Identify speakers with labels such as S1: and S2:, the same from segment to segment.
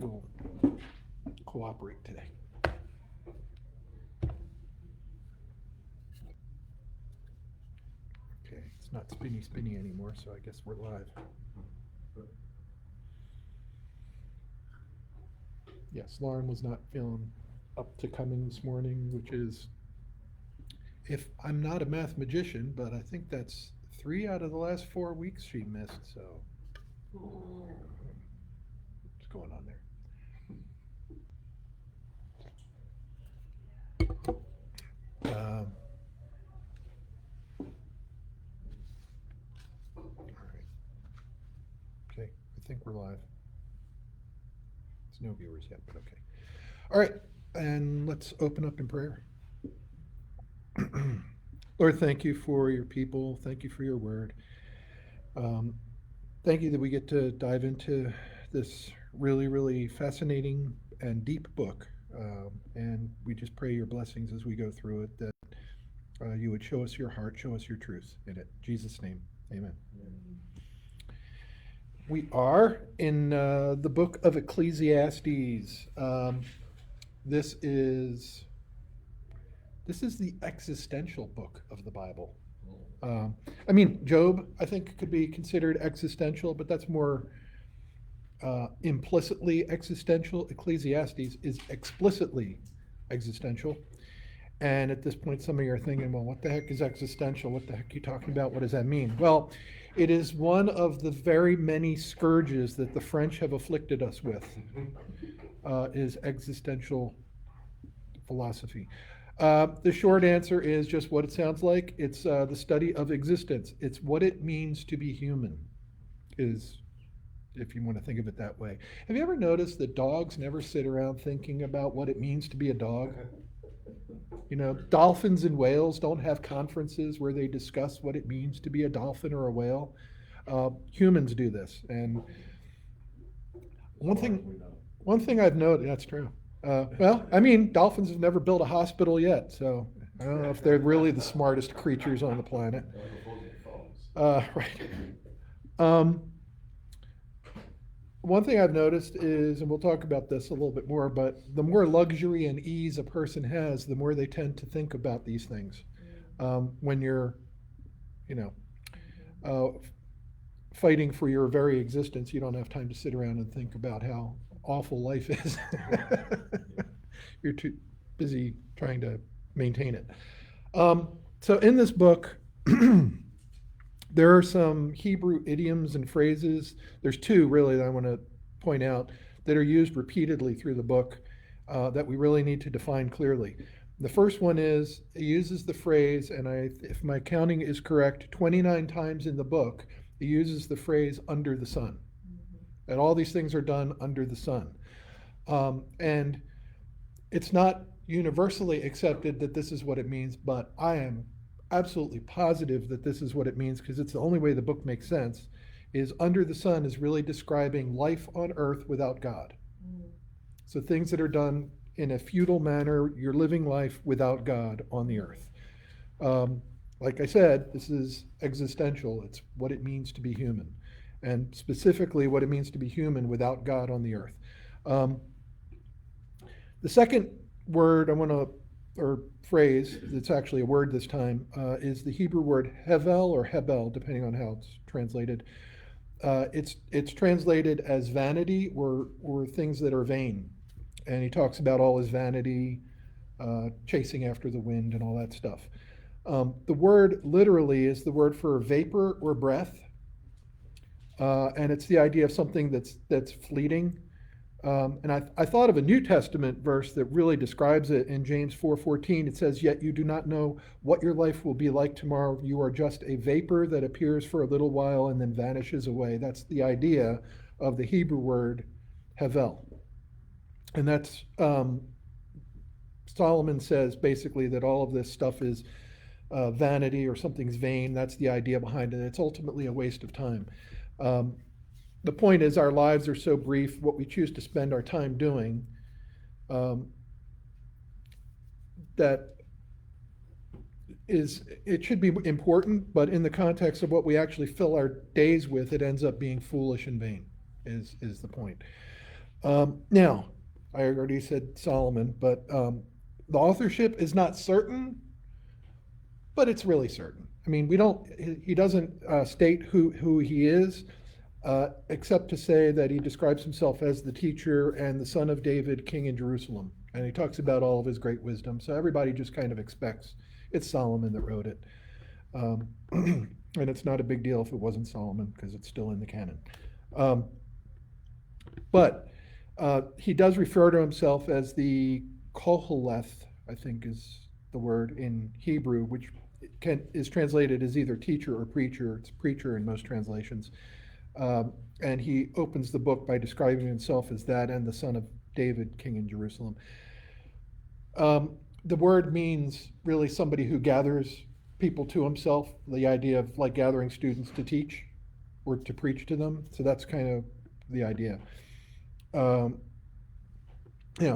S1: will cooperate today. Okay, it's not spinny anymore, so I guess we're live. Yes, Lauren was not feeling up to coming this morning, which is, if I'm not a math magician, but I think that's 3 out of the last 4 weeks she missed, so what's going on there? All right. Okay, I think we're live. There's no viewers yet, but okay. All right, and let's open up in prayer. Lord, thank you for your people. Thank you for your word. Thank you that we get to dive into this really, really fascinating and deep book. And we just pray your blessings as we go through it, that you would show us your heart, show us your truth in it. In Jesus' name, amen. We are in the book of Ecclesiastes. This is the existential book of the Bible. I mean, Job, I think, could be considered existential, but that's more implicitly existential. Ecclesiastes is explicitly existential. And at this point, some of you are thinking, well, what the heck is existential? What the heck are you talking about? What does that mean? Well, it is one of the very many scourges that the French have afflicted us with, is existential philosophy. The short answer is just what it sounds like. It's the study of existence. It's what it means to be human, is, if you want to think of it that way. Have you ever noticed that dogs never sit around thinking about what it means to be a dog? You know, dolphins and whales don't have conferences where they discuss what it means to be a dolphin or a whale. Humans do this. And one thing I've noted, that's true. Well, I mean, dolphins have never built a hospital yet, so I don't know if they're really the smartest creatures on the planet. Right. One thing I've noticed is, and we'll talk about this a little bit more, but the more luxury and ease a person has, the more they tend to think about these things. When you're, fighting for your very existence, you don't have time to sit around and think about how awful life is. You're too busy trying to maintain it. So in this book, there are some Hebrew idioms and phrases. There's 2 really that I want to point out that are used repeatedly through the book that we really need to define clearly. The first one is, it uses the phrase, and if my counting is correct, 29 times in the book, it uses the phrase "under the sun." And all these things are done under the sun. And it's not universally accepted that this is what it means, but I am absolutely positive that this is what it means, because it's the only way the book makes sense, is under the sun is really describing life on earth without God. So things that are done in a futile manner, you're living life without God on the earth. Like I said, this is existential. It's what it means to be human, and specifically what it means to be human without God on the earth. The second word I want to, or phrase, it's actually a word this time, is the Hebrew word hevel or hebel, depending on how it's translated. It's translated as vanity or things that are vain. And he talks about all his vanity, chasing after the wind and all that stuff. The word literally is the word for vapor or breath. And it's the idea of something that's fleeting. And I thought of a New Testament verse that really describes it in James 4:14. It says, "Yet you do not know what your life will be like tomorrow. You are just a vapor that appears for a little while and then vanishes away." That's the idea of the Hebrew word hevel. And that's, Solomon says basically that all of this stuff is vanity, or something's vain. That's the idea behind it. It's ultimately a waste of time. The point is, our lives are so brief, what we choose to spend our time doing, that it should be important, but in the context of what we actually fill our days with, it ends up being foolish and vain, is the point. Now, I already said Solomon, but the authorship is not certain, but it's really certain. I mean, we don't. He doesn't state who he is, except to say that he describes himself as the teacher and the son of David, king in Jerusalem, and he talks about all of his great wisdom. So everybody just kind of expects it's Solomon that wrote it, and it's not a big deal if it wasn't Solomon because it's still in the canon. Um, but he does refer to himself as the Koheleth, I think is the word in Hebrew, which is translated as either teacher or preacher. It's preacher in most translations. And he opens the book by describing himself as that and the son of David, king in Jerusalem. The word means really somebody who gathers people to himself, the idea of like gathering students to teach or to preach to them. So that's kind of the idea.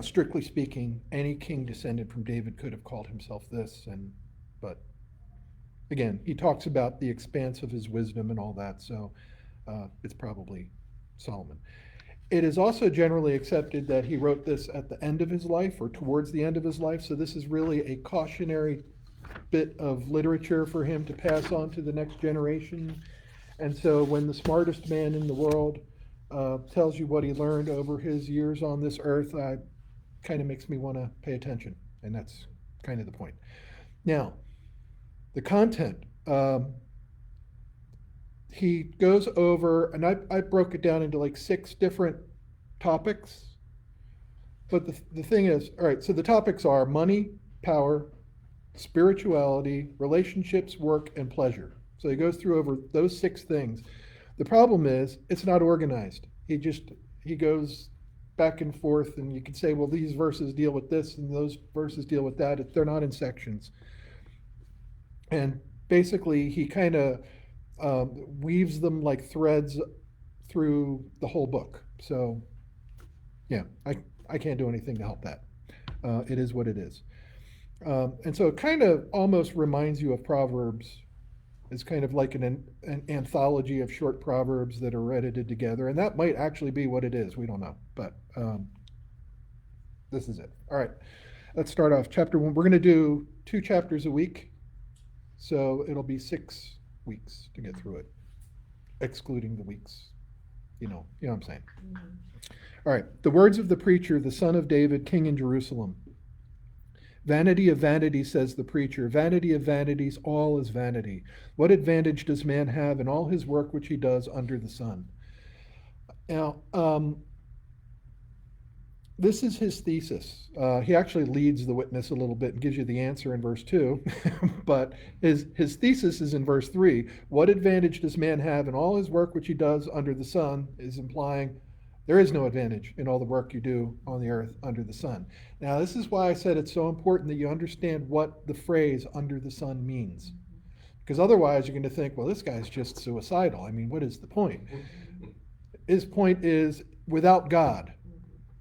S1: Strictly speaking, any king descended from David could have called himself this, but again, he talks about the expanse of his wisdom and all that, so it's probably Solomon. It is also generally accepted that he wrote this at the end of his life or towards the end of his life, so this is really a cautionary bit of literature for him to pass on to the next generation. And so when the smartest man in the world tells you what he learned over his years on this earth, kind of makes me want to pay attention, and that's kind of the point. Now, the content. He goes over, and I broke it down into like 6 different topics. But the thing is, all right, so the topics are money, power, spirituality, relationships, work, and pleasure. So he goes through over those 6 things. The problem is, it's not organized. He goes back and forth, and you could say, well, these verses deal with this, and those verses deal with that. They're not in sections. And basically, he kind of weaves them like threads through the whole book. So, yeah, I can't do anything to help that. It is what it is. And so it kind of almost reminds you of Proverbs. It's kind of like an anthology of short proverbs that are edited together. And that might actually be what it is. We don't know. But this is it. All right. Let's start off. Chapter 1. We're going to do 2 chapters a week. So it'll be 6 weeks to get through it, excluding the weeks. You know what I'm saying. Mm-hmm. All right. The words of the preacher, the son of David, king in Jerusalem. Vanity of vanities, says the preacher. Vanity of vanities, all is vanity. What advantage does man have in all his work which he does under the sun? Now, this is his thesis. He actually leads the witness a little bit and gives you the answer in verse 2. But his thesis is in verse 3. What advantage does man have in all his work which he does under the sun, is implying there is no advantage in all the work you do on the earth under the sun. Now, this is why I said it's so important that you understand what the phrase under the sun means. Because otherwise you're going to think, well, this guy's just suicidal. I mean, what is the point? His point is, without God,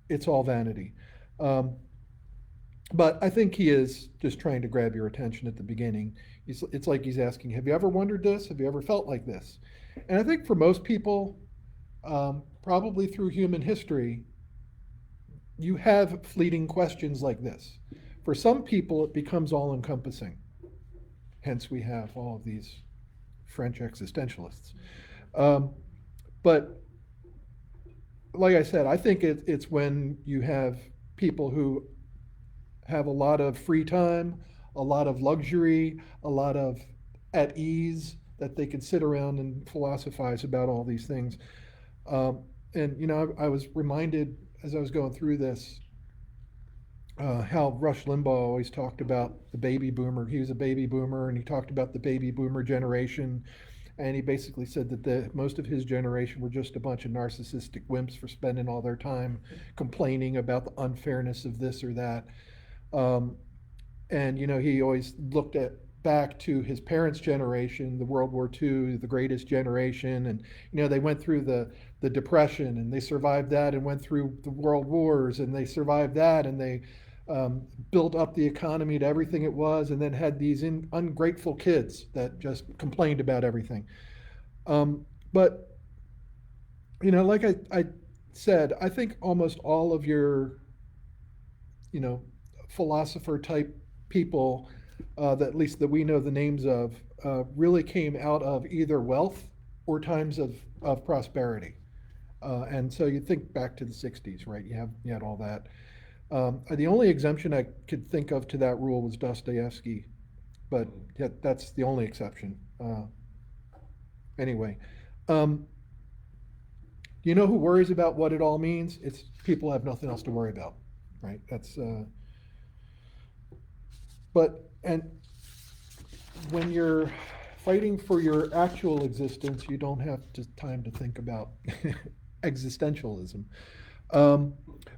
S1: it's all vanity. But I think he is just trying to grab your attention at the beginning. It's like he's asking, have you ever wondered this? Have you ever felt like this? And I think for most people, probably through human history, you have fleeting questions like this. For some people, it becomes all-encompassing. Hence, we have all of these French existentialists. But like I said, I think it's when you have people who have a lot of free time, a lot of luxury, a lot of at ease, that they can sit around and philosophize about all these things. And I was reminded as I was going through this how Rush Limbaugh always talked about the baby boomer. He was a baby boomer, and he talked about the baby boomer generation. And he basically said that most of his generation were just a bunch of narcissistic wimps for spending all their time complaining about the unfairness of this or that. And he always looked back to his parents' generation, the World War II, the greatest generation, and they went through the Depression, and they survived that, and went through the World Wars, and they survived that, and they built up the economy to everything it was, and then had these ungrateful kids that just complained about everything. But like I said, I think almost all of your, philosopher type people, that at least that we know the names of, really came out of either wealth or times of prosperity. And so you think back to the 60s, right? You had all that. The only exemption I could think of to that rule was Dostoevsky, but yet that's the only exception. Anyway, um, you know who worries about what it all means? It's people have nothing else to worry about, right? And when you're fighting for your actual existence, you don't have time to think about existentialism. Um,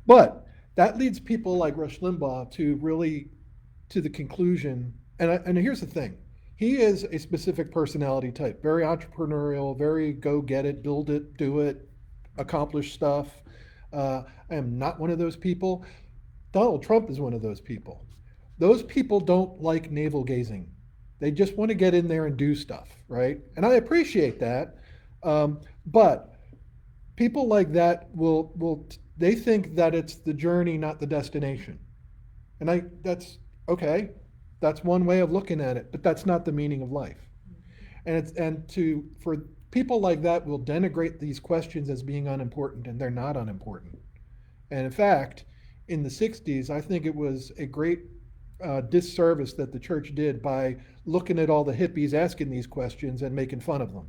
S1: but that leads people like Rush Limbaugh to the conclusion. And here's the thing: he is a specific personality type, very entrepreneurial, very go get it, build it, do it, accomplish stuff. I am not one of those people. Donald Trump is one of those people. Those people don't like navel gazing. They just want to get in there and do stuff, right? And I appreciate that. But people like that they think that it's the journey, not the destination. And that's okay. That's one way of looking at it, but that's not the meaning of life. For people like that will denigrate these questions as being unimportant, and they're not unimportant. And in fact, in the 60s, I think it was a great disservice that the church did by looking at all the hippies asking these questions and making fun of them.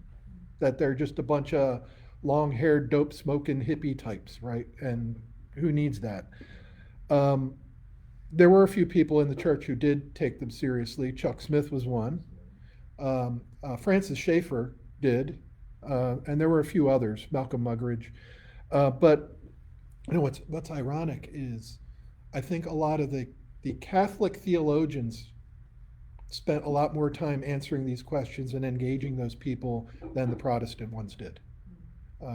S1: That they're just a bunch of long-haired, dope-smoking hippie types, right? And who needs that? There were a few people in the church who did take them seriously. Chuck Smith was one. Francis Schaeffer did, and there were a few others, Malcolm Muggeridge. But what's ironic is I think a lot of the Catholic theologians spent a lot more time answering these questions and engaging those people than the Protestant ones did,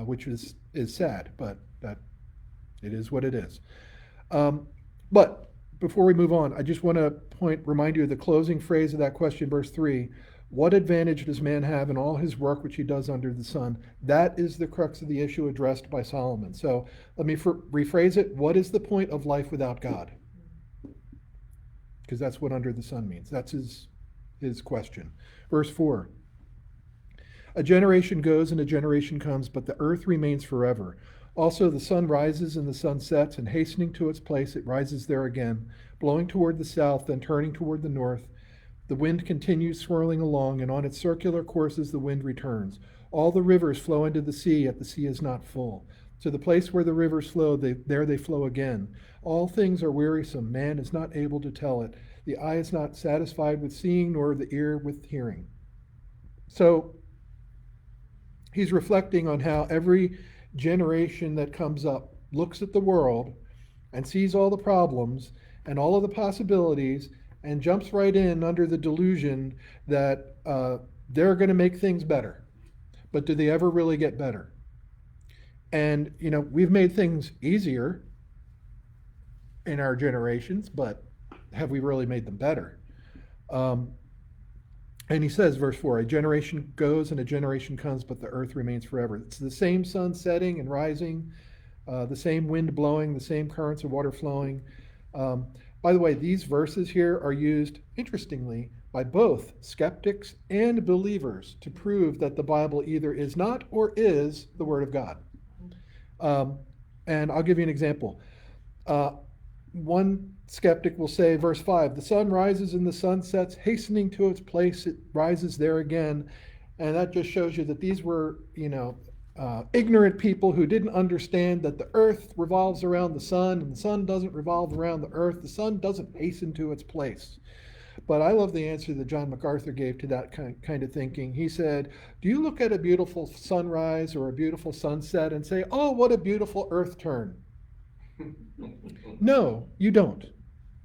S1: which is sad, but that it is what it is. But before we move on, I just want to remind you of the closing phrase of that question, verse 3. What advantage does man have in all his work which he does under the sun? That is the crux of the issue addressed by Solomon. So let me rephrase it. What is the point of life without God? Because that's what under the sun means. That's his question. Verse 4. A generation goes and a generation comes, but the earth remains forever. Also the sun rises and the sun sets, and hastening to its place it rises there again, blowing toward the south, then turning toward the north. The wind continues swirling along, and on its circular courses the wind returns. All the rivers flow into the sea, yet the sea is not full. To the place where the rivers flow, there they flow again. All things are wearisome. Man is not able to tell it. The eye is not satisfied with seeing, nor the ear with hearing. So he's reflecting on how every generation that comes up looks at the world and sees all the problems and all of the possibilities and jumps right in under the delusion that they're going to make things better. But do they ever really get better? And, we've made things easier in our generations, but have we really made them better? And he says, verse 4, a generation goes and a generation comes, but the earth remains forever. It's the same sun setting and rising, the same wind blowing, the same currents of water flowing. By the way, these verses here are used, interestingly, by both skeptics and believers to prove that the Bible either is not or is the Word of God. And I'll give you an example. One skeptic will say, verse 5, the sun rises and the sun sets, hastening to its place, it rises there again. And that just shows you that these were, ignorant people who didn't understand that the earth revolves around the sun and the sun doesn't revolve around the earth. The sun doesn't hasten to its place. But I love the answer that John MacArthur gave to that kind of thinking. He said, do you look at a beautiful sunrise or a beautiful sunset and say, oh, what a beautiful earth turn? No, you don't.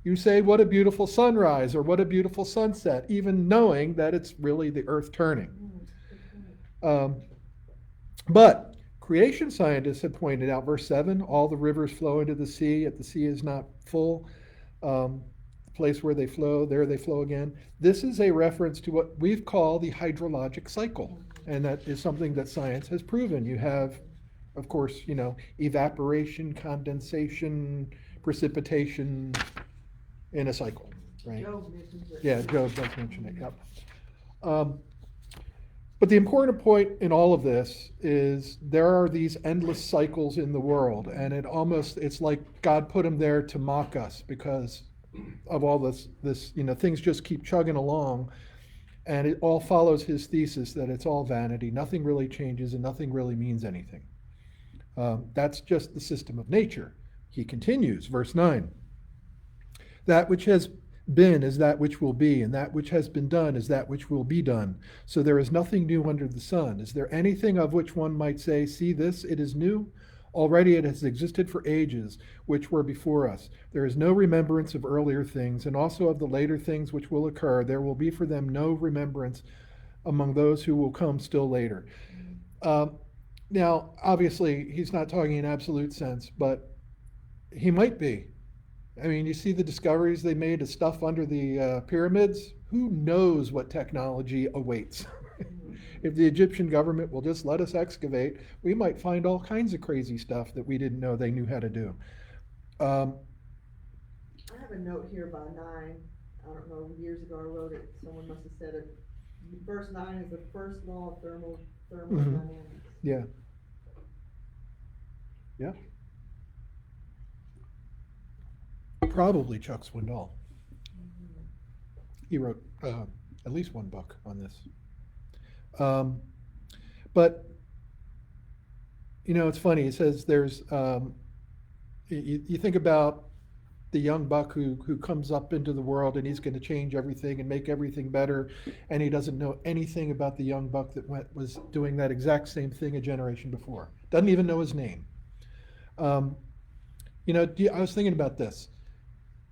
S1: You say, what a beautiful sunrise or what a beautiful sunset, even knowing that it's really the earth turning. But creation scientists have pointed out, verse 7, all the rivers flow into the sea, yet the sea is not full. The place where they flow, there they flow again. This is a reference to what we've called the hydrologic cycle. And that is something that science has proven. You have of course, evaporation, condensation, precipitation in a cycle, right?
S2: Job mentions it.
S1: Yeah, Job does mention it, yep. But the important point in all of this is there are these endless cycles in the world, and it's like God put them there to mock us because of all this, things just keep chugging along, and it all follows his thesis that it's all vanity, nothing really changes, and nothing really means anything. That's just the system of nature. He continues, verse 9. That which has been is that which will be, and that which has been done is that which will be done. So there is nothing new under the sun. Is there anything of which one might say, see this, it is new? Already it has existed for ages, which were before us. There is no remembrance of earlier things, and also of the later things which will occur. There will be for them no remembrance among those who will come still later. Now, obviously, he's not talking in absolute sense, but he might be. I mean, you see the discoveries they made of stuff under the pyramids. Who knows what technology awaits? If the Egyptian government will just let us excavate, we might find all kinds of crazy stuff that we didn't know they knew how to do.
S2: I have a note here by 9. I don't know, years ago I wrote it. Someone must have said it. Verse 9 is the first law of thermodynamics.
S1: Yeah. Yeah. Probably Chuck Swindoll. He wrote at least one book on this. But, it's funny. It says there's, you think about the young buck who comes up into the world and he's going to change everything and make everything better, and he doesn't know anything about the young buck that was doing that exact same thing a generation before. Doesn't even know his name. I was thinking about this.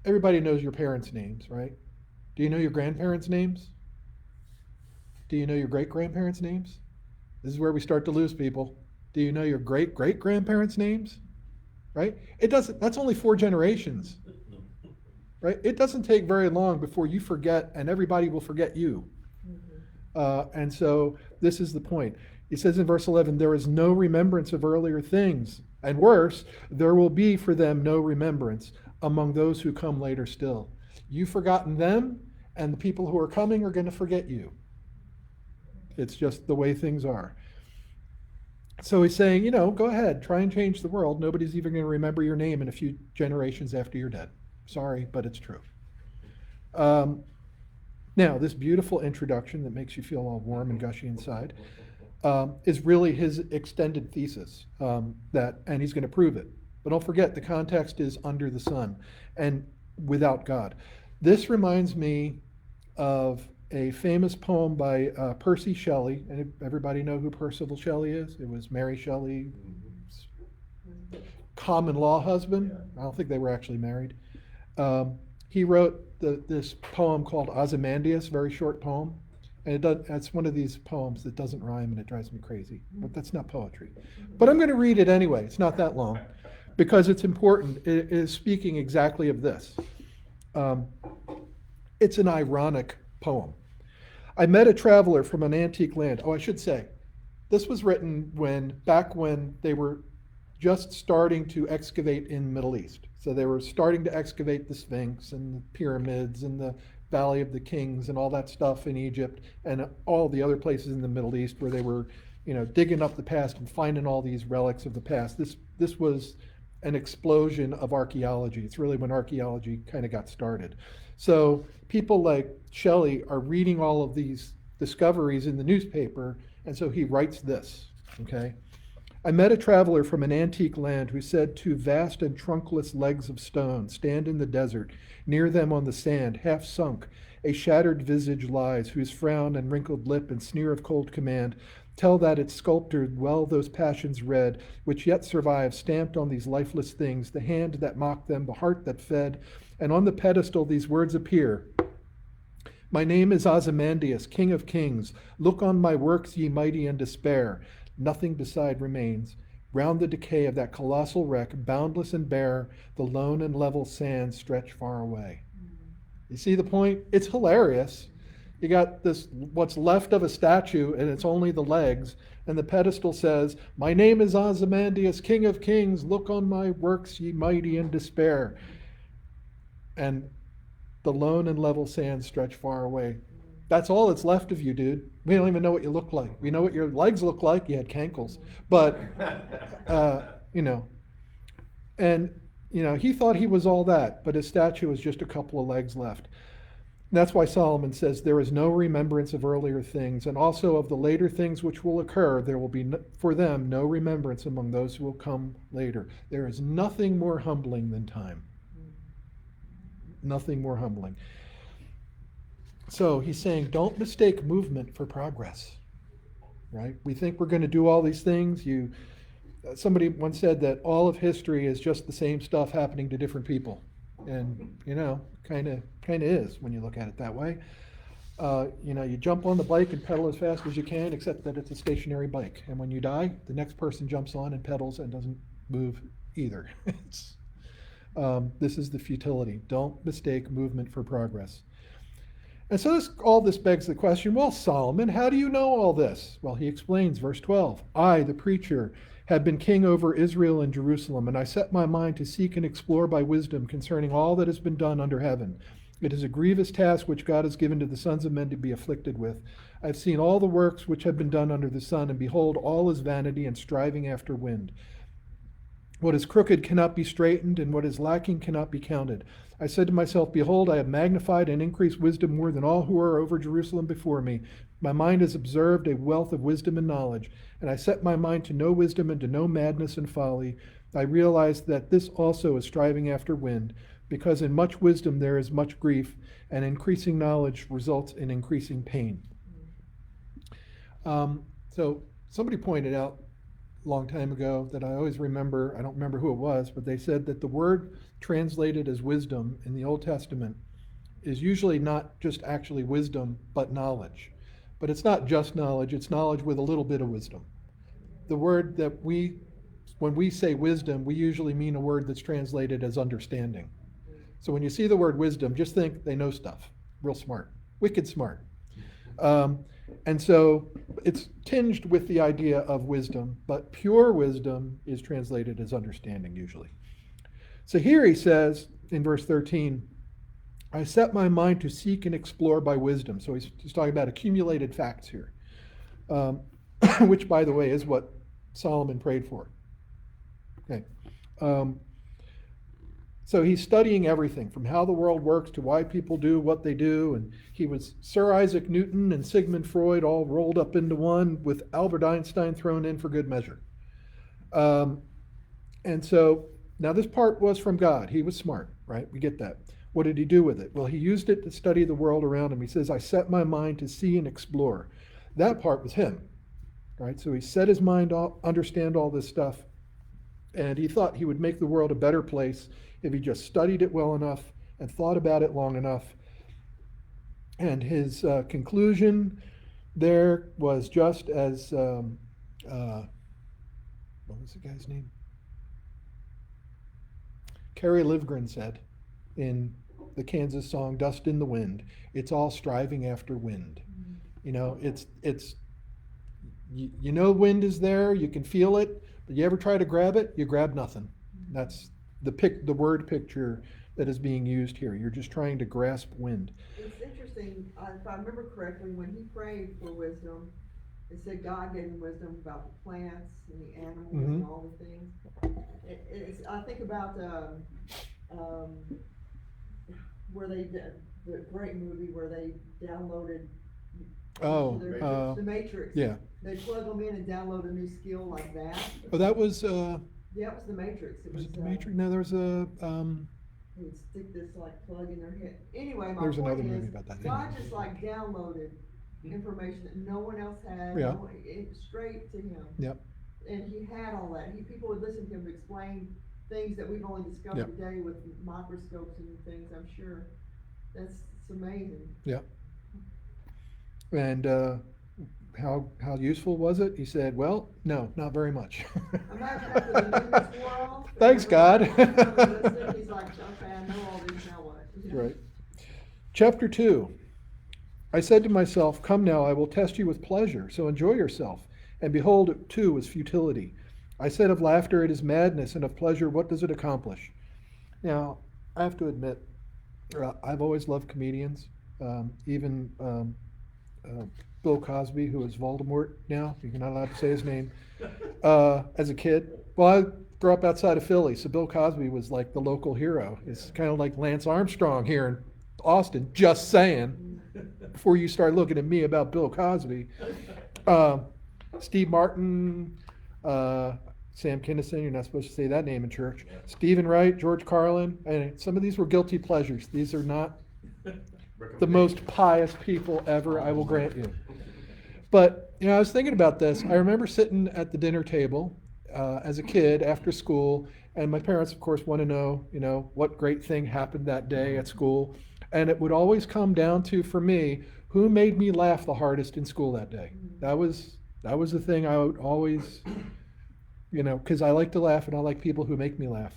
S1: Everybody knows your parents' names, right? Do you know your grandparents' names? Do you know your great-grandparents' names? This is where we start to lose people. Do you know your great-great-grandparents' names? Right? That's only 4 generations. Right? It doesn't take very long before you forget, and everybody will forget you. And so this is the point. It says in verse 11, there is no remembrance of earlier things. And worse, there will be for them no remembrance among those who come later still. You've forgotten them, and the people who are coming are going to forget you. It's just the way things are. So he's saying, go ahead, try and change the world. Nobody's even going to remember your name in a few generations after you're dead. Sorry, but it's true. Now, this beautiful introduction that makes you feel all warm and gushy inside is really his extended thesis, and he's going to prove it. But don't forget, the context is under the sun and without God. This reminds me of a famous poem by Percy Shelley. And everybody know who Percival Shelley is? It was Mary Shelley's common law husband. I don't think they were actually married. He wrote this poem called Ozymandias, very short poem. And it's one of these poems that doesn't rhyme and it drives me crazy. But that's not poetry. But I'm going to read it anyway. It's not that long because it's important. It is speaking exactly of this. It's an ironic poem. I met a traveler from an antique land. Oh, I should say, this was written back when they were just starting to excavate in the Middle East. So they were starting to excavate the Sphinx and the pyramids and the Valley of the Kings and all that stuff in Egypt and all the other places in the Middle East where they were, digging up the past and finding all these relics of the past. This was an explosion of archaeology. It's really when archaeology kind of got started. So people like Shelley are reading all of these discoveries in the newspaper, and so he writes this, okay? I met a traveler from an antique land who said 2 vast and trunkless legs of stone stand in the desert. Near them on the sand, half sunk, a shattered visage lies, whose frown and wrinkled lip and sneer of cold command tell that it sculptured well those passions red, which yet survive, stamped on these lifeless things, the hand that mocked them, the heart that fed, and on the pedestal these words appear. My name is Ozymandias, King of Kings. Look on my works, ye mighty, and despair. Nothing beside remains. Round the decay of that colossal wreck, boundless and bare, the lone and level sands stretch far away. You see the point? It's hilarious, You got this, what's left of a statue, and it's only the legs, and the pedestal says, "My name is Ozymandias, King of Kings. Look on my works, ye mighty in despair." And the lone and level sands stretch far away. That's all that's left of you, dude. We don't even know what you look like. We know what your legs look like. You had cankles. But, you know, and, you know, he thought he was all that, but his statue was just a couple of legs left. And that's why Solomon says there is no remembrance of earlier things, and also of the later things which will occur, there will be for them no remembrance among those who will come later. There is nothing more humbling than time. Nothing more humbling. So he's saying, don't mistake movement for progress, right? We think we're going to do all these things. Somebody once said that all of history is just the same stuff happening to different people. And, you know, kind of is when you look at it that way. You know, you jump on the bike and pedal as fast as you can, except that it's a stationary bike. And when you die, the next person jumps on and pedals and doesn't move either. This is the futility. Don't mistake movement for progress. And so all this begs the question, well, Solomon, how do you know all this? Well, he explains, verse 12, "I, the preacher, have been king over Israel and Jerusalem, and I set my mind to seek and explore by wisdom concerning all that has been done under heaven. It is a grievous task which God has given to the sons of men to be afflicted with. I have seen all the works which have been done under the sun, and behold, all is vanity and striving after wind. What is crooked cannot be straightened, and what is lacking cannot be counted. I said to myself, behold, I have magnified and increased wisdom more than all who are over Jerusalem before me. My mind has observed a wealth of wisdom and knowledge, and I set my mind to know wisdom and to know madness and folly. I realized that this also is striving after wind, because in much wisdom there is much grief, and increasing knowledge results in increasing pain." So somebody pointed out a long time ago that I always remember, I don't remember who it was, but they said that the word translated as wisdom in the Old Testament is usually not just actually wisdom, but knowledge. But it's not just knowledge, it's knowledge with a little bit of wisdom. The word that when we say wisdom, we usually mean a word that's translated as understanding. So when you see the word wisdom, just think they know stuff, real smart, wicked smart. And so it's tinged with the idea of wisdom, but pure wisdom is translated as understanding usually. So here he says in verse 13, "I set my mind to seek and explore by wisdom." So he's talking about accumulated facts here, which, by the way, is what Solomon prayed for. Okay. So he's studying everything from how the world works to why people do what they do. And he was Sir Isaac Newton and Sigmund Freud all rolled up into one, with Albert Einstein thrown in for good measure. And so now this part was from God. He was smart, right? We get that. What did he do with it? Well, he used it to study the world around him. He says, "I set my mind to see and explore." That part was him, right? So he set his mind to understand all this stuff. And he thought he would make the world a better place if he just studied it well enough and thought about it long enough. And his conclusion there was just as, what was the guy's name? Kerry Livgren said in the Kansas song, "Dust in the Wind." It's all striving after wind. You know, you know wind is there, you can feel it, but you ever try to grab it, you grab nothing. That's the word picture that is being used here. You're just trying to grasp wind.
S2: It's interesting, if I remember correctly, when he prayed for wisdom, it said God gave him wisdom about the plants and the animals and all the things. I think about where they did the great movie where they downloaded the Matrix.
S1: Yeah.
S2: They plug them in and download a new skill like that.
S1: Oh, that was
S2: Yeah, it was the Matrix.
S1: was it the Matrix? No, there was a
S2: They would stick this like plug in their head. Anyway, my
S1: There's
S2: point
S1: another movie
S2: is,
S1: about that.
S2: God just like downloaded information that no one else had,
S1: Yeah.
S2: straight to him.
S1: Yep.
S2: And he had all that. People would listen to him explain things that we've only discovered
S1: Yep.
S2: today with microscopes and things, I'm sure. It's amazing.
S1: Yeah. And how useful was it? He said, "Well, no, not very much."
S2: Imagine after the news wore off.
S1: Thanks, God.
S2: He's like, okay, I know all these, now what? You know?
S1: Right. Chapter 2. I said to myself, come now, I will test you with pleasure, so enjoy yourself. And behold, it too was futility. I said of laughter, it is madness, and of pleasure, what does it accomplish? Now, I have to admit, I've always loved comedians. Even Bill Cosby, who is Voldemort now, you're not allowed to say his name, as a kid. Well, I grew up outside of Philly, so Bill Cosby was like the local hero. It's kind of like Lance Armstrong here in Austin, just saying, before you start looking at me about Bill Cosby. Steve Martin, Sam Kinison, you're not supposed to say that name in church. Stephen Wright, George Carlin, and some of these were guilty pleasures. These are not the most pious people ever, I will grant you. But, I was thinking about this. I remember sitting at the dinner table as a kid after school, and my parents, of course, want to know, what great thing happened that day at school. And it would always come down to, for me, who made me laugh the hardest in school that day. That was the thing I would always, because I like to laugh and I like people who make me laugh.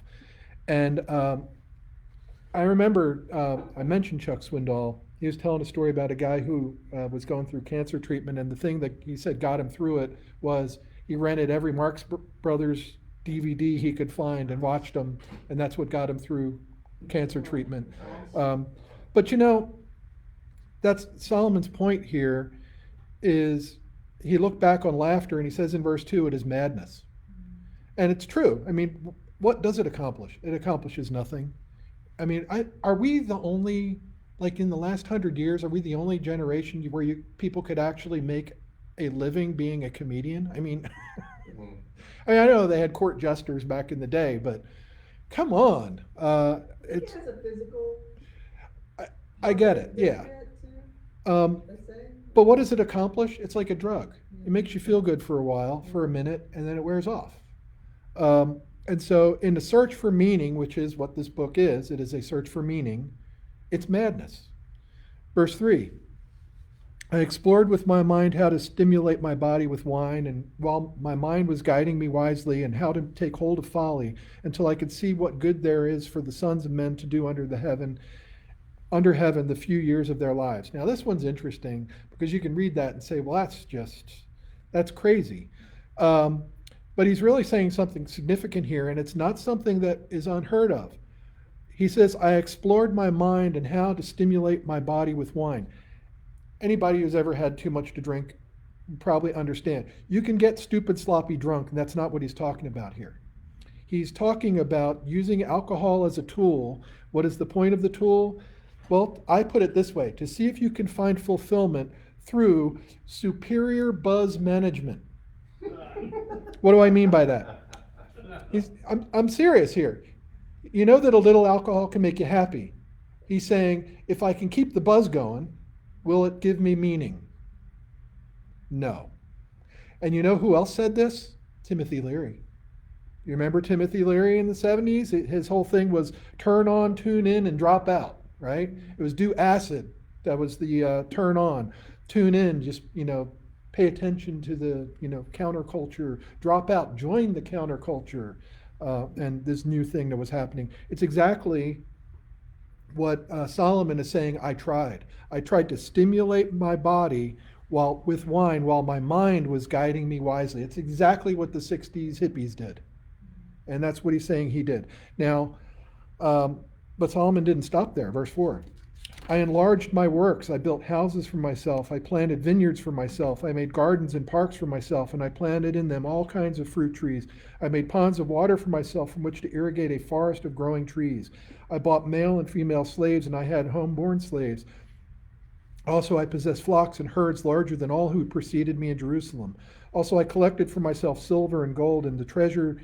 S1: And I remember, I mentioned Chuck Swindoll. He was telling a story about a guy who was going through cancer treatment, and the thing that he said got him through it was he rented every Marx Brothers DVD he could find and watched them, and that's what got him through cancer treatment. But that's Solomon's point here, is he looked back on laughter and he says in verse 2, it is madness. And it's true. I mean, what does it accomplish? It accomplishes nothing. I mean, are we the only, like in the last 100 years, are we the only generation where people could actually make a living being a comedian? I mean, I know they had court jesters back in the day, but come on.
S2: It has a physical.
S1: I get it, yeah. But what does it accomplish? It's like a drug. It makes you feel good for a while, for a minute, and then it wears off. And so in the search for meaning, which is what this book is, it is a search for meaning, it's madness. Verse 3, I explored with my mind how to stimulate my body with wine, and while my mind was guiding me wisely, and how to take hold of folly, until I could see what good there is for the sons of men to do under heaven the few years of their lives. Now this one's interesting because you can read that and say, well, that's crazy. But he's really saying something significant here, and it's not something that is unheard of. He says, I explored my mind and how to stimulate my body with wine. Anybody who's ever had too much to drink probably understand. You can get stupid, sloppy drunk, and that's not what he's talking about here. He's talking about using alcohol as a tool. What is the point of the tool? Well, I put it this way, to see if you can find fulfillment through superior buzz management. What do I mean by that? I'm serious here. You know that a little alcohol can make you happy. He's saying, if I can keep the buzz going, will it give me meaning? No. And you know who else said this? Timothy Leary. You remember Timothy Leary in the 70s? His whole thing was turn on, tune in, and drop out. Right? It was do acid. That was the turn on. Tune in, just, pay attention to the, counterculture. Drop out, join the counterculture. And this new thing that was happening. It's exactly what Solomon is saying, I tried. I tried to stimulate my body with wine while my mind was guiding me wisely. It's exactly what the 60s hippies did. And that's what he's saying he did. Now, but Solomon didn't stop there. Verse 4. I enlarged my works. I built houses for myself. I planted vineyards for myself. I made gardens and parks for myself, and I planted in them all kinds of fruit trees. I made ponds of water for myself from which to irrigate a forest of growing trees. I bought male and female slaves, and I had home-born slaves. Also, I possessed flocks and herds larger than all who preceded me in Jerusalem. Also, I collected for myself silver and gold and the treasure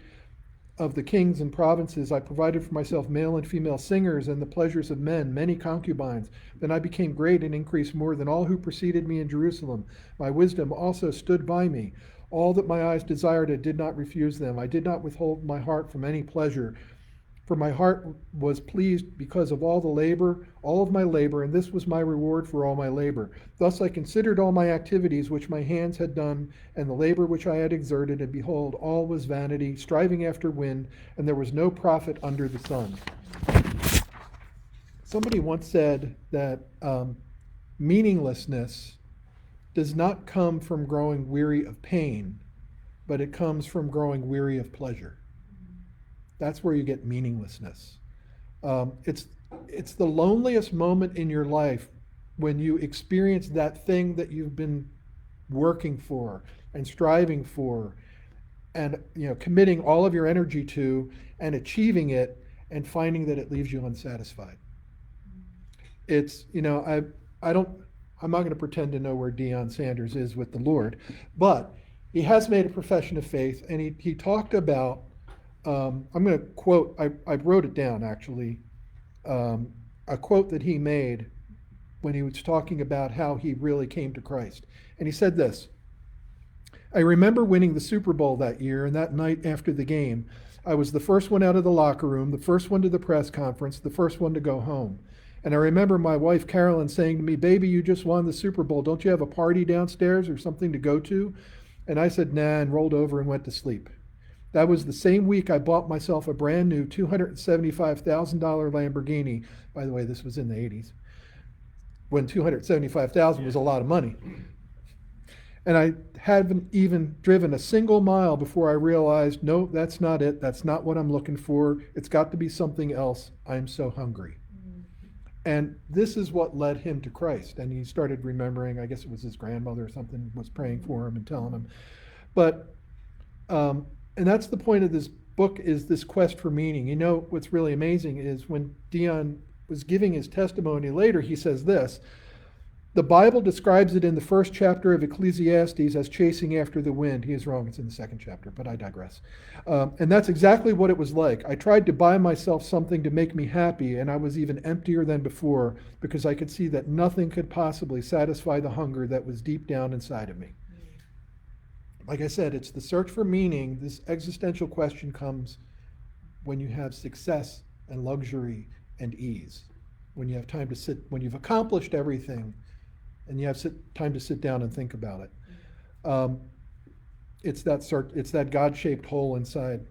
S1: of the kings and provinces. I provided for myself male and female singers and the pleasures of men, many concubines. Then I became great and increased more than all who preceded me in Jerusalem. My wisdom also stood by me. All that my eyes desired, I did not refuse them. I did not withhold my heart from any pleasure. For my heart was pleased because of all of my labor, and this was my reward for all my labor. Thus I considered all my activities which my hands had done, and the labor which I had exerted, and behold, all was vanity, striving after wind, and there was no profit under the sun. Somebody once said that Meaninglessness does not come from growing weary of pain, but it comes from growing weary of pleasure. That's where you get meaninglessness. It's the loneliest moment in your life when you experience that thing that you've been working for and striving for, and committing all of your energy to, and achieving it, and finding that it leaves you unsatisfied. It's I don't I'm not going to pretend to know where Deion Sanders is with the Lord, but he has made a profession of faith, and he talked about. I'm going to quote. I wrote it down actually. A quote that he made when he was talking about how he really came to Christ, and he said this. I remember winning the Super Bowl that year, and that night after the game, I was the first one out of the locker room, the first one to the press conference, the first one to go home. And I remember my wife Carolyn saying to me, "Baby, you just won the Super Bowl. Don't you have a party downstairs or something to go to?" And I said, "Nah," and rolled over and went to sleep. That was the same week I bought myself a brand new $275,000 Lamborghini. By the way, this was in the 80s, when $275,000 was a lot of money. And I hadn't even driven a single mile before I realized, no, that's not it. That's not what I'm looking for. It's got to be something else. I'm so hungry. And this is what led him to Christ. And he started remembering, I guess it was his grandmother or something was praying for him and telling him. But, and that's the point of this book, is this quest for meaning. What's really amazing is when Dion was giving his testimony later, he says this. The Bible describes it in the first chapter of Ecclesiastes as chasing after the wind. He is wrong, it's in the second chapter, but I digress. And that's exactly what it was like. I tried to buy myself something to make me happy, and I was even emptier than before because I could see that nothing could possibly satisfy the hunger that was deep down inside of me. Like I said, it's the search for meaning. This existential question comes when you have success and luxury and ease, when you have time to sit, when you've accomplished everything, and you have time to sit down and think about it. It's that God-shaped hole inside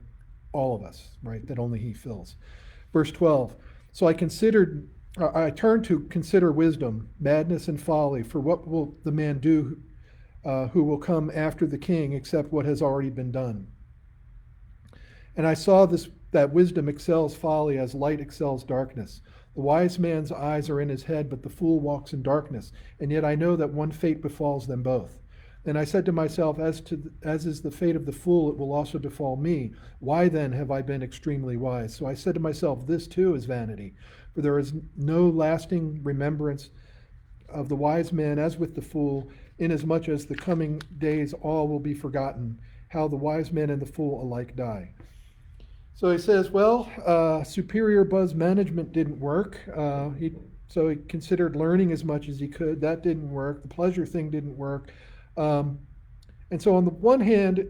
S1: all of us, right, that only he fills. Verse 12, so I turned to consider wisdom, madness, and folly, for what will the man do who will come after the king except what has already been done? And I saw that wisdom excels folly as light excels darkness. The wise man's eyes are in his head, but the fool walks in darkness. And yet I know that one fate befalls them both. Then I said to myself, as is the fate of the fool, it will also befall me. Why then have I been extremely wise? So I said to myself, this too is vanity, for there is no lasting remembrance of the wise man as with the fool, inasmuch as the coming days all will be forgotten, how the wise man and the fool alike die. So he says, superior buzz management didn't work. So he considered learning as much as he could. That didn't work. The pleasure thing didn't work. And so on the one hand,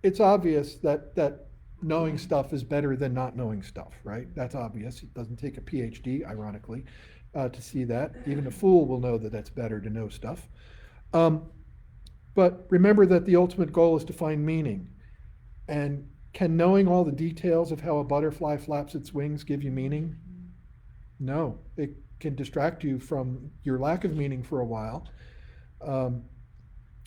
S1: it's obvious that knowing stuff is better than not knowing stuff, right? That's obvious. It doesn't take a PhD, ironically, to see that. Even a fool will know that that's better to know stuff. But remember that the ultimate goal is to find meaning. And can knowing all the details of how a butterfly flaps its wings give you meaning? No. It can distract you from your lack of meaning for a while. And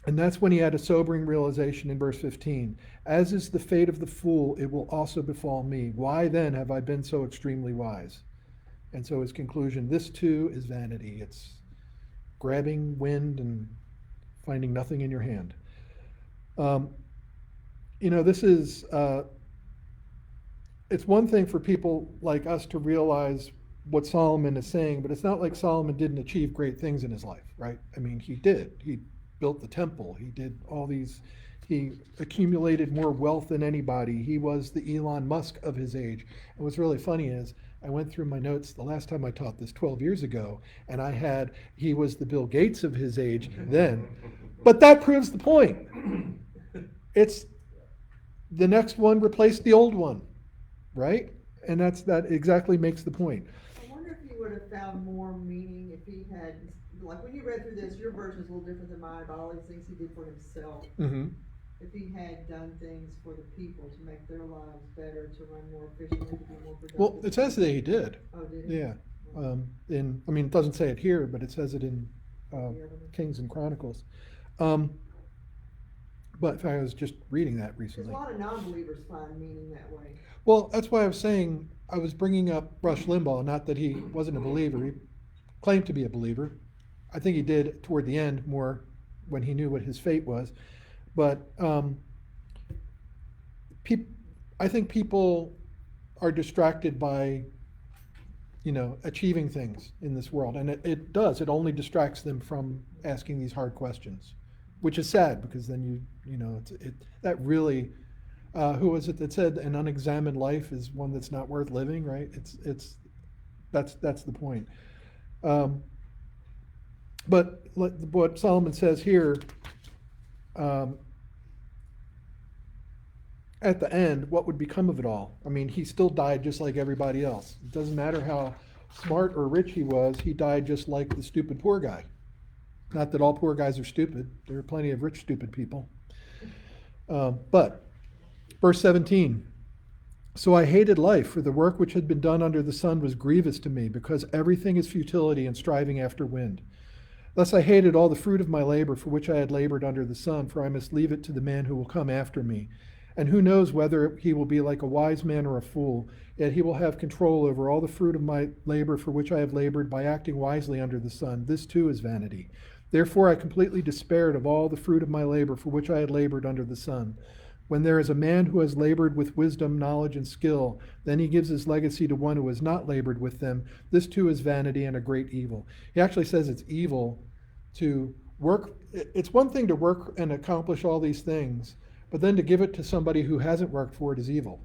S1: that's when he had a sobering realization in verse 15. As is the fate of the fool, it will also befall me. Why then have I been so extremely wise? And so his conclusion, this too is vanity. It's grabbing wind and finding nothing in your hand. This is, it's one thing for people like us to realize what Solomon is saying, but it's not like Solomon didn't achieve great things in his life, right? I mean, he did. He built the temple. He did all these, he accumulated more wealth than anybody. He was the Elon Musk of his age. And what's really funny is, I went through my notes the last time I taught this 12 years ago, and he was the Bill Gates of his age then. But that proves the point. It's the next one replaced the old one, right? And that exactly makes the point.
S2: I wonder if he would have found more meaning if he had, like when you read through this, your version is a little different than mine about all these things he did for himself.
S1: Mm-hmm.
S2: If he had done things for the people to make their lives better, to run more efficiently, to be more productive.
S1: Well, it says that he did.
S2: Oh, did he?
S1: Yeah. It doesn't say it here, but it says it in
S2: The other one.
S1: Kings and Chronicles. But I was just reading that
S2: There's a
S1: recently.
S2: lot of non-believers find meaning that way.
S1: Well, that's why I was saying, I was bringing up Rush Limbaugh, not that he wasn't a believer. He claimed to be a believer. I think he did toward the end more when he knew what his fate was. But I think people are distracted by, achieving things in this world. And it does. It only distracts them from asking these hard questions, which is sad because then that really, who was it that said an unexamined life is one that's not worth living, right? That's the point. But what Solomon says here, at the end, what would become of it all? I mean, he still died just like everybody else. It doesn't matter how smart or rich he was, he died just like the stupid poor guy. Not that all poor guys are stupid. There are plenty of rich, stupid people. But, verse 17, so I hated life, for the work which had been done under the sun was grievous to me, because everything is futility and striving after wind. Thus I hated all the fruit of my labor, for which I had labored under the sun, for I must leave it to the man who will come after me. And who knows whether he will be like a wise man or a fool, yet he will have control over all the fruit of my labor for which I have labored by acting wisely under the sun. This too is vanity. Therefore I completely despaired of all the fruit of my labor for which I had labored under the sun. When there is a man who has labored with wisdom, knowledge, and skill, then he gives his legacy to one who has not labored with them. This too is vanity and a great evil. He actually says it's evil to work. It's one thing to work and accomplish all these things, but then to give it to somebody who hasn't worked for it is evil.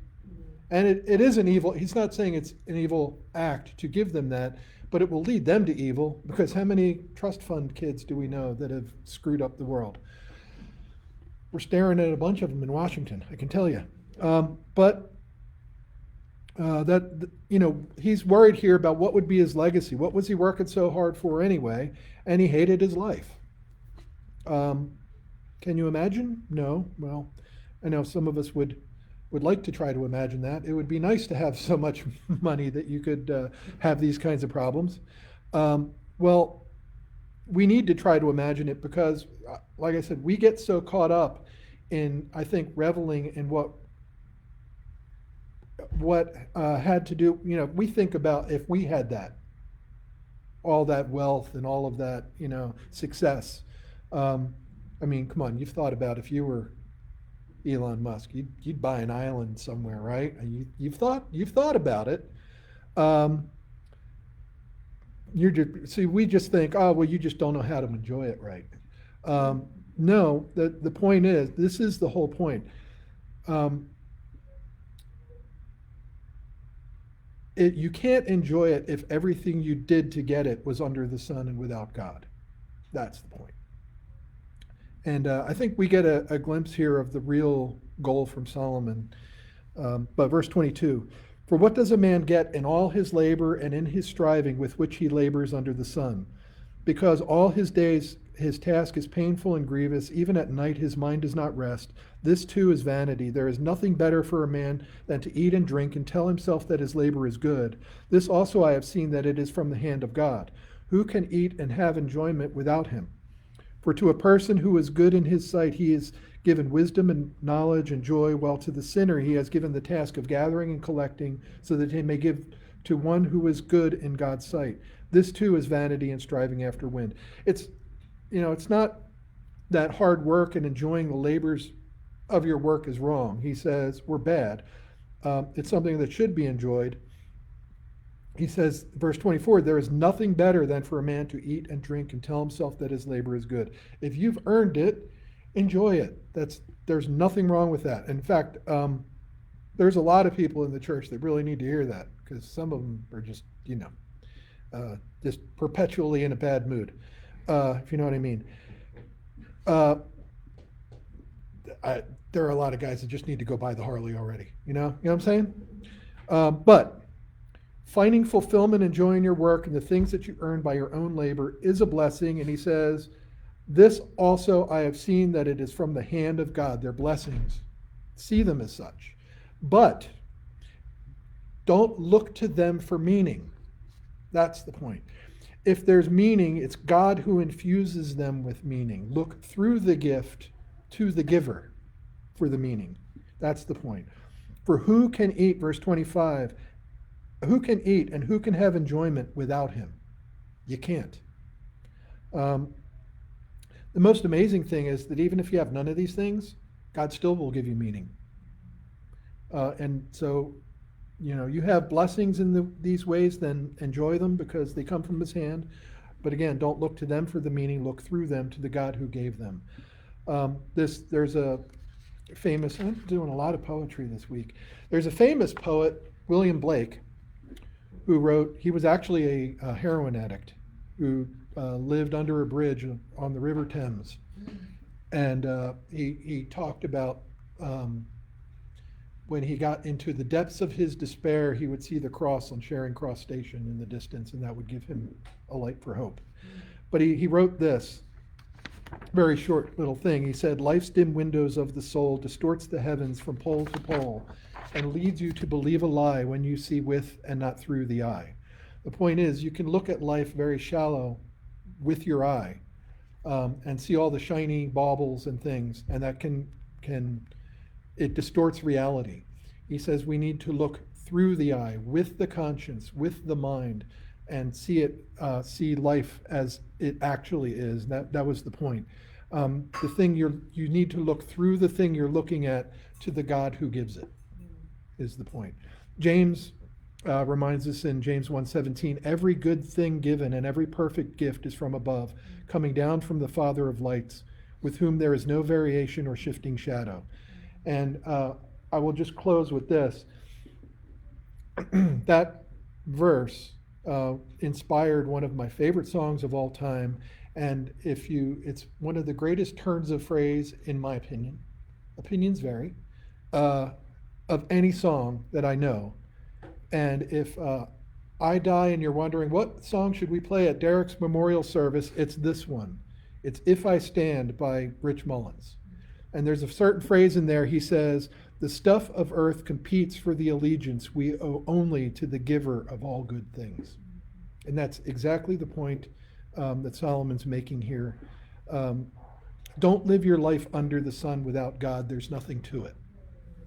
S1: And it is an evil. He's not saying it's an evil act to give them that, but it will lead them to evil, because how many trust fund kids do we know that have screwed up the world? We're staring at a bunch of them in Washington, I can tell you. He's worried here about what would be his legacy. What was he working so hard for anyway? And he hated his life. Can you imagine? No. Well, I know some of us would like to try to imagine that. It would be nice to have so much money that you could have these kinds of problems. Well, we need to try to imagine it because, like I said, we get so caught up in, I think, reveling in what had to do, we think about if we had that, all that wealth and all of that, success. I mean, come on, you've thought about if you were Elon Musk, you'd buy an island somewhere, right? You've thought about it. We just think, oh, well, you just don't know how to enjoy it, right? No, the point is, this is the whole point. You can't enjoy it if everything you did to get it was under the sun and without God. That's the point. And I think we get a glimpse here of the real goal from Solomon. But verse 22, for what does a man get in all his labor and in his striving with which he labors under the sun? Because all his days his task is painful and grievous, even at night his mind does not rest. This too is vanity. There is nothing better for a man than to eat and drink and tell himself that his labor is good. This also I have seen, that it is from the hand of God. Who can eat and have enjoyment without him? For to a person who is good in his sight he is given wisdom and knowledge and joy, while to the sinner he has given the task of gathering and collecting, so that he may give to one who is good in God's sight. This too is vanity and striving after wind. It's not that hard work and enjoying the labors of your work is wrong. He says we're bad. It's something that should be enjoyed. He says, verse 24, there is nothing better than for a man to eat and drink and tell himself that his labor is good. If you've earned it, enjoy it. There's nothing wrong with that. In fact, there's a lot of people in the church that really need to hear that, because some of them are just, just perpetually in a bad mood, if you know what I mean. There are a lot of guys that just need to go buy the Harley already. You know what I'm saying? But finding fulfillment, enjoying your work and the things that you earn by your own labor is a blessing. And he says, this also I have seen, that it is from the hand of God. They're blessings. See them as such. But don't look to them for meaning. That's the point. If there's meaning, it's God who infuses them with meaning. Look through the gift to the giver for the meaning. That's the point. For who can eat, verse 25, who can eat and who can have enjoyment without him? You can't. The most amazing thing is that even if you have none of these things, God still will give you meaning. And so, you have blessings in these ways, then enjoy them because they come from his hand. But again, don't look to them for the meaning, look through them to the God who gave them. There's a famous, I'm doing a lot of poetry this week. There's a famous poet, William Blake, who wrote, he was actually a heroin addict who lived under a bridge on the River Thames. And he talked about when he got into the depths of his despair, he would see the cross on Charing Cross Station in the distance, and that would give him a light for hope. But he wrote this very short little thing. He said, life's dim windows of the soul distorts the heavens from pole to pole and leads you to believe a lie when you see with and not through the eye. The point is, you can look at life very shallow with your eye and see all the shiny baubles and things, and that it distorts reality. He says we need to look through the eye, with the conscience, with the mind, and see life as it actually is. That was the point. The thing you need to look through the thing you're looking at to the God who gives it, is the point. James reminds us in James 1:17, every good thing given and every perfect gift is from above, coming down from the Father of lights, with whom there is no variation or shifting shadow. And I will just close with this. That verse inspired one of my favorite songs of all time, and it's one of the greatest turns of phrase, in my opinion. Opinions vary, of any song that I know. And if I die and you're wondering what song should we play at Derek's memorial service, it's this one. It's If I Stand by Rich Mullins. And there's a certain phrase in there. He says, the stuff of earth competes for the allegiance we owe only to the giver of all good things. And that's exactly the point that Solomon's making here. Don't live your life under the sun without God. There's nothing to it.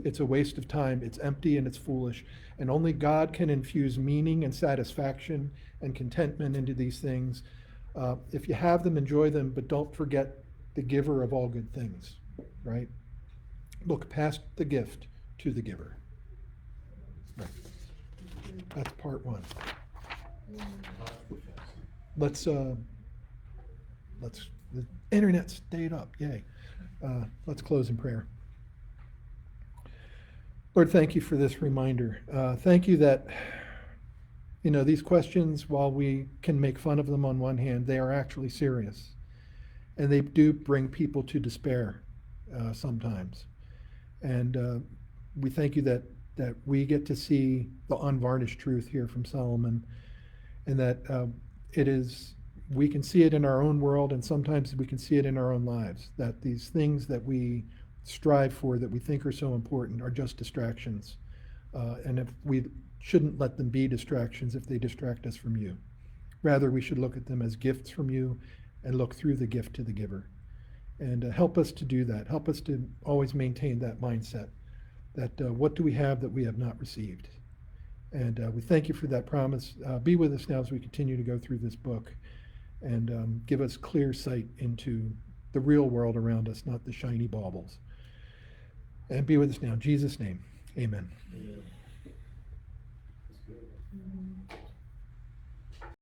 S1: It's a waste of time. It's empty and it's foolish. And only God can infuse meaning and satisfaction and contentment into these things. If you have them, enjoy them, but don't forget the giver of all good things, right? Look past the gift to the giver. Right. That's part one. Let's the internet stayed up, yay. Let's close in prayer. Lord, thank you for this reminder. Thank you that, these questions, while we can make fun of them on one hand, they are actually serious. And they do bring people to despair sometimes. And we thank you that we get to see the unvarnished truth here from Solomon, and that we can see it in our own world, and sometimes we can see it in our own lives, that these things that we strive for, that we think are so important, are just distractions. And if we shouldn't let them be distractions if they distract us from you. Rather, we should look at them as gifts from you and look through the gift to the giver. And help us to do that. Help us to always maintain that mindset, that what do we have that we have not received? And we thank you for that promise. Be with us now as we continue to go through this book, and give us clear sight into the real world around us, not the shiny baubles. And be with us now. In Jesus' name, amen.
S3: Amen.